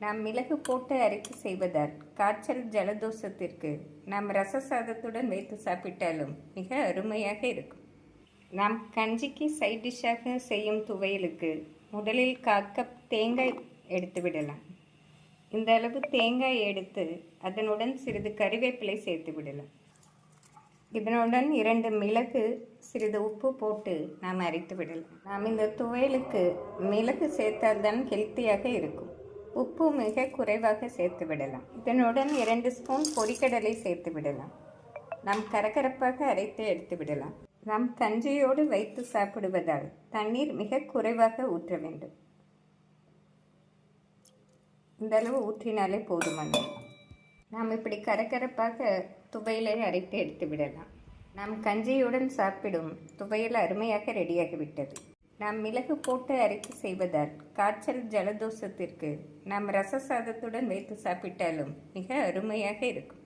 நாம் மிளகு போட்டு அரைத்து செய்வதால் காய்ச்சல் ஜலதோஷத்திற்கு நாம் ரச சாதத்துடன் வைத்து சாப்பிட்டாலும் மிக அருமையாக இருக்கும். நாம் கஞ்சிக்கு சைட் டிஷ்ஷாக செய்யும் துவையலுக்கு முதலில் 1/4 கப் தேங்காய் எடுத்து விடலாம். இந்த அளவு தேங்காய் எடுத்து அதனுடன் சிறிது கறிவேப்பிலை சேர்த்து விடலாம். இதனுடன் 2 மிளகு, சிறிது உப்பு போட்டு நாம் அரைத்து விடலாம். நாம் இந்த துவையலுக்கு மிளகு சேர்த்தால்தான் ஹெல்த்தியாக இருக்கும். உப்பு மிக குறைவாக சேர்த்து விடலாம். இதனுடன் 2 ஸ்பூன் பொரிக்கடலை சேர்த்து விடலாம். நாம் கரகரப்பாக அரைத்து எடுத்து விடலாம். நாம் கஞ்சியோடு வைத்து சாப்பிடுவதால் தண்ணீர் மிக குறைவாக ஊற்ற வேண்டும். இந்த அளவு ஊற்றினாலே போதுமானது. நாம் இப்படி கரகரப்பாக துவையலை அரைத்து எடுத்து விடலாம். நாம் கஞ்சியுடன் சாப்பிடும் துவையல் அருமையாக ரெடியாகிவிட்டது. நாம் மிளகு போட்டு அரைத்து செய்வதால் காய்ச்சல் ஜலதோஷத்திற்கு நாம் ரச சாதத்துடன் வைத்து சாப்பிட்டாலும் மிக அருமையாக இருக்கும்.